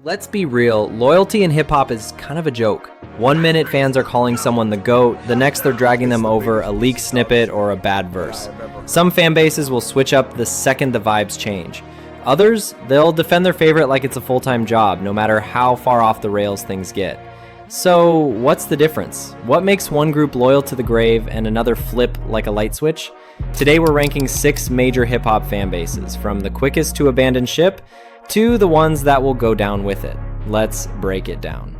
Let's be real, loyalty in hip-hop is kind of a joke. 1 minute fans are calling someone the GOAT, the next they're dragging them over a leaked snippet or a bad verse. Some fan bases will switch up the second the vibes change. Others, they'll defend their favorite like it's a full-time job, no matter how far off the rails things get. So, what's the difference? What makes one group loyal to the grave and another flip like a light switch? Today we're ranking 6 major hip-hop fan bases, from the quickest to abandon ship, to the ones that will go down with it. Let's break it down.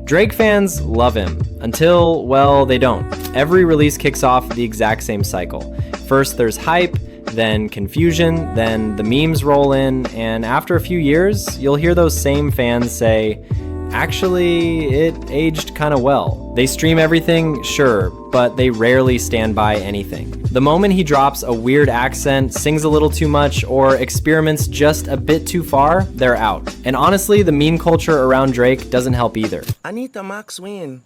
Drake fans love him, until, well, they don't. Every release kicks off the exact same cycle. First there's hype, then confusion, then the memes roll in, and after a few years, you'll hear those same fans say, actually, it aged kinda well. They stream everything, sure, but they rarely stand by anything. The moment he drops a weird accent, sings a little too much, or experiments just a bit too far, they're out. And honestly, the meme culture around Drake doesn't help either. Anita Maxwin.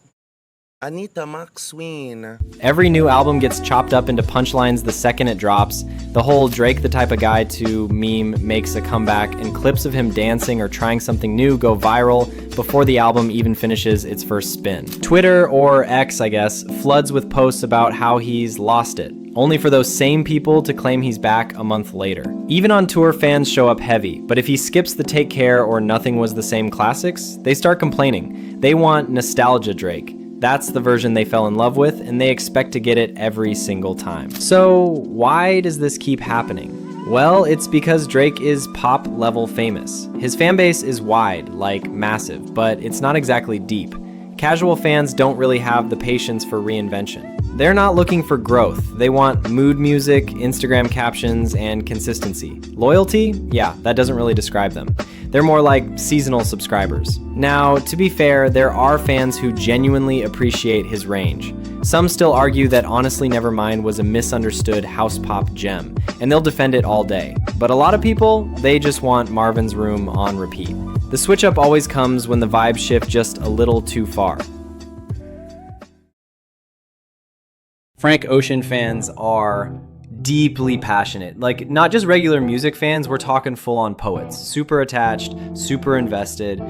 Every new album gets chopped up into punchlines the second it drops. The whole Drake the type of guy to meme makes a comeback, and clips of him dancing or trying something new go viral before the album even finishes its first spin. Twitter, or X I guess, floods with posts about how he's lost it, only for those same people to claim he's back a month later. Even on tour, fans show up heavy, but if he skips the Take Care or Nothing Was the Same classics, they start complaining. They want nostalgia Drake. That's the version they fell in love with, and they expect to get it every single time. So why does this keep happening? Well, it's because Drake is pop level famous. His fan base is wide, like massive, but it's not exactly deep. Casual fans don't really have the patience for reinvention. They're not looking for growth. They want mood music, Instagram captions, and consistency. Loyalty? Yeah, that doesn't really describe them. They're more like seasonal subscribers. Now, to be fair, there are fans who genuinely appreciate his range. Some still argue that Honestly Nevermind was a misunderstood house pop gem, and they'll defend it all day. But a lot of people, they just want Marvin's Room on repeat. The switch up always comes when the vibes shift just a little too far. Frank Ocean fans are deeply passionate. Like, not just regular music fans, we're talking full-on poets. Super attached, super invested,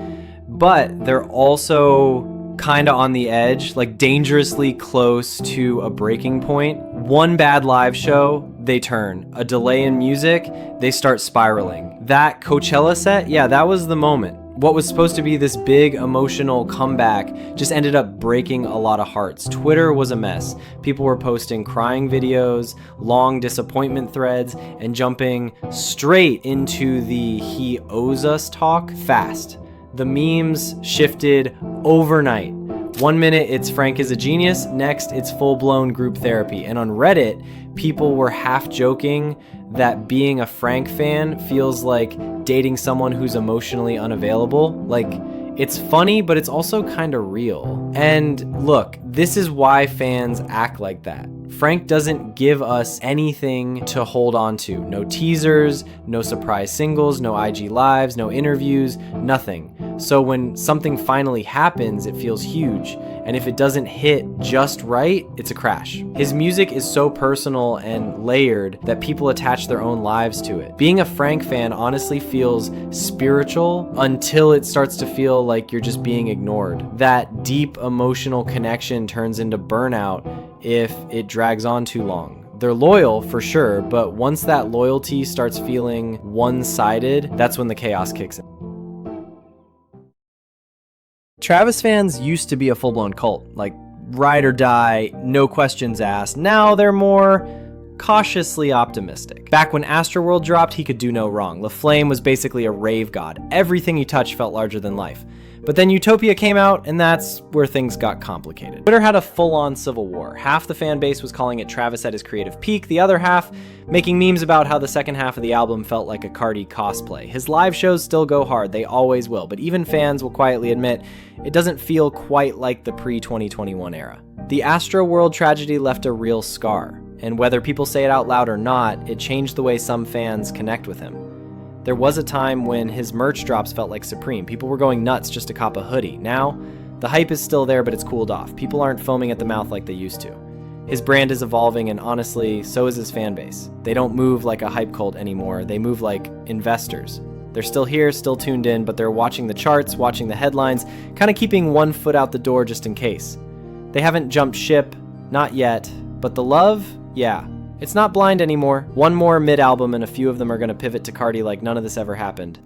but they're also kinda on the edge, like dangerously close to a breaking point. One bad live show, they turn. A delay in music, they start spiraling. That Coachella set, yeah, that was the moment. What was supposed to be this big emotional comeback just ended up breaking a lot of hearts. Twitter was a mess. People were posting crying videos, long disappointment threads, and jumping straight into the "he owes us" talk fast. The memes shifted overnight. 1 minute it's Frank is a genius, next it's full-blown group therapy. And on Reddit, people were half joking that being a Frank fan feels like dating someone who's emotionally unavailable. Like, it's funny, but it's also kind of real. And look, this is why fans act like that. Frank doesn't give us anything to hold on to. No teasers, no surprise singles, no IG lives, no interviews, nothing. So when something finally happens, it feels huge. And if it doesn't hit just right, it's a crash. His music is so personal and layered that people attach their own lives to it. Being a Frank fan honestly feels spiritual until it starts to feel like you're just being ignored. That deep emotional connection turns into burnout if it drags on too long. They're loyal for sure, but once that loyalty starts feeling one-sided, that's when the chaos kicks in. Travis fans used to be a full-blown cult, like ride or die, no questions asked. Now they're more cautiously optimistic. Back when Astroworld dropped, he could do no wrong. LaFlame was basically a rave god. Everything he touched felt larger than life. But then Utopia came out, and that's where things got complicated. Twitter had a full-on civil war. Half the fan base was calling it Travis at his creative peak, the other half making memes about how the second half of the album felt like a Cardi cosplay. His live shows still go hard, they always will, but even fans will quietly admit it doesn't feel quite like the pre-2021 era. The Astroworld tragedy left a real scar, and whether people say it out loud or not, it changed the way some fans connect with him. There was a time when his merch drops felt like Supreme. People were going nuts just to cop a hoodie. Now, the hype is still there, but it's cooled off. People aren't foaming at the mouth like they used to. His brand is evolving, and honestly, so is his fan base. They don't move like a hype cult anymore. They move like investors. They're still here, still tuned in, but they're watching the charts, watching the headlines, kind of keeping one foot out the door just in case. They haven't jumped ship, not yet, but the love, yeah. It's not blind anymore. One more mid-album and a few of them are going to pivot to Cardi like none of this ever happened.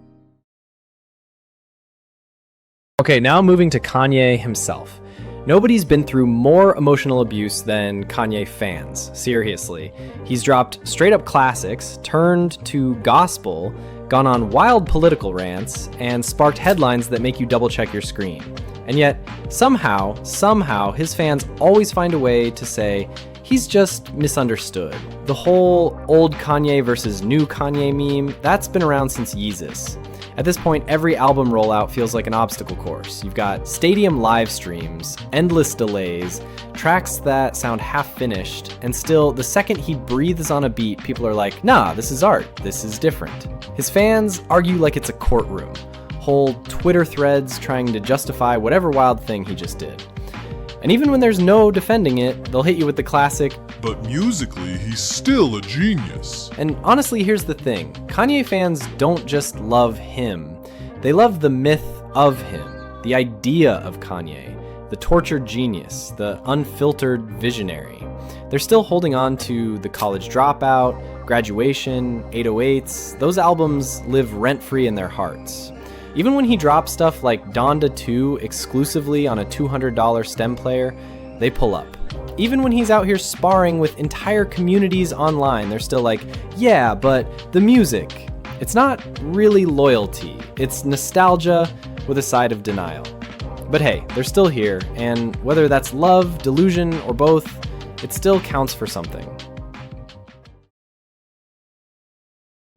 Okay, now moving to Kanye himself. Nobody's been through more emotional abuse than Kanye fans, seriously. He's dropped straight-up classics, turned to gospel, gone on wild political rants, and sparked headlines that make you double-check your screen. And yet, somehow, his fans always find a way to say, he's just misunderstood. The whole old Kanye versus new Kanye meme, that's been around since Yeezus. At this point, every album rollout feels like an obstacle course. You've got stadium live streams, endless delays, tracks that sound half finished, and still, the second he breathes on a beat, people are like, nah, this is art, this is different. His fans argue like it's a courtroom, whole Twitter threads trying to justify whatever wild thing he just did. And even when there's no defending it, they'll hit you with the classic, but musically, he's still a genius. And honestly, here's the thing. Kanye fans don't just love him. They love the myth of him, the idea of Kanye, the tortured genius, the unfiltered visionary. They're still holding on to The College Dropout, Graduation, 808s. Those albums live rent-free in their hearts. Even when he drops stuff like Donda 2 exclusively on a $200 stem player, they pull up. Even when he's out here sparring with entire communities online, they're still like, yeah, but the music. It's not really loyalty, it's nostalgia with a side of denial. But hey, they're still here, and whether that's love, delusion, or both, it still counts for something.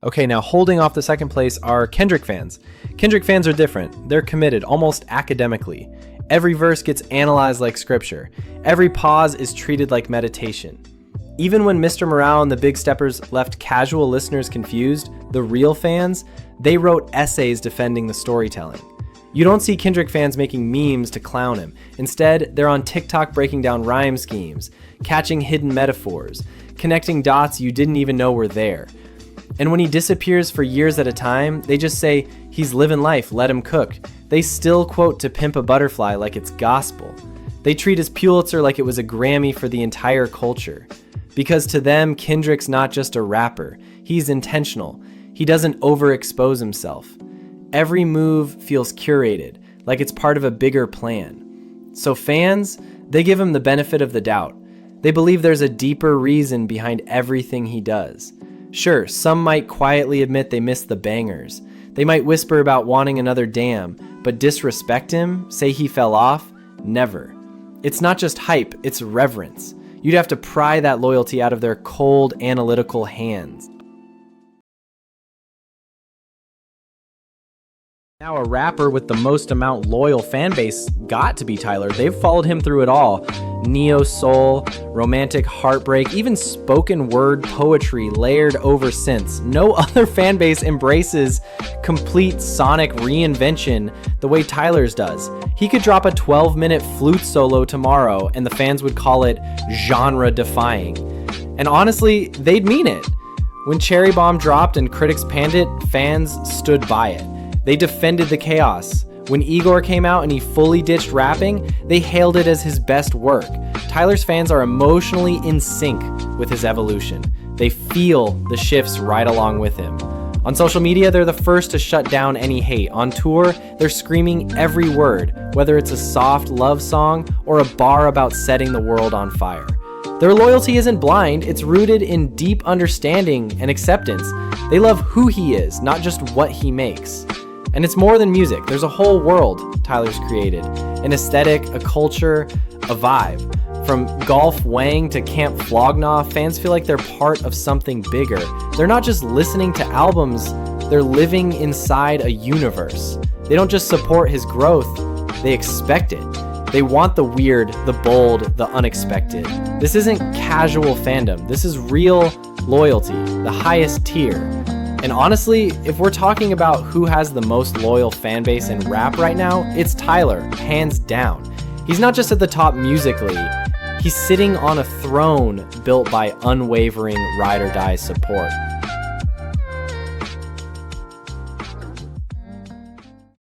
Okay, now holding off the second place are Kendrick fans. Kendrick fans are different. They're committed, almost academically. Every verse gets analyzed like scripture. Every pause is treated like meditation. Even when Mr. Morale and the Big Steppers left casual listeners confused, the real fans, they wrote essays defending the storytelling. You don't see Kendrick fans making memes to clown him. Instead, they're on TikTok breaking down rhyme schemes, catching hidden metaphors, connecting dots you didn't even know were there. And when he disappears for years at a time, they just say, he's living life, let him cook. They still quote To Pimp a Butterfly like it's gospel. They treat his Pulitzer like it was a Grammy for the entire culture. Because to them, Kendrick's not just a rapper. He's intentional. He doesn't overexpose himself. Every move feels curated, like it's part of a bigger plan. So fans, they give him the benefit of the doubt. They believe there's a deeper reason behind everything he does. Sure, some might quietly admit they missed the bangers. They might whisper about wanting another damn, but disrespect him, say he fell off? Never. It's not just hype, it's reverence. You'd have to pry that loyalty out of their cold, analytical hands. Now a rapper with the most amount loyal fan base got to be Tyler. They've followed him through it all. Neo-soul, romantic heartbreak, even spoken word poetry layered over synths. No other fan base embraces complete sonic reinvention the way Tyler's does. He could drop a 12-minute flute solo tomorrow and the fans would call it genre-defying. And honestly, they'd mean it. When Cherry Bomb dropped and critics panned it, fans stood by it. They defended the chaos. When Igor came out and he fully ditched rapping, they hailed it as his best work. Tyler's fans are emotionally in sync with his evolution. They feel the shifts right along with him. On social media, they're the first to shut down any hate. On tour, they're screaming every word, whether it's a soft love song or a bar about setting the world on fire. Their loyalty isn't blind, it's rooted in deep understanding and acceptance. They love who he is, not just what he makes. And it's more than music. There's a whole world Tyler's created. An aesthetic, a culture, a vibe. From Golf Wang to Camp Flog Gnaw, fans feel like they're part of something bigger. They're not just listening to albums, they're living inside a universe. They don't just support his growth, they expect it. They want the weird, the bold, the unexpected. This isn't casual fandom. This is real loyalty, the highest tier. And honestly, if we're talking about who has the most loyal fan base in rap right now, it's Tyler, hands down. He's not just at the top musically, He's sitting on a throne built by unwavering ride or die support.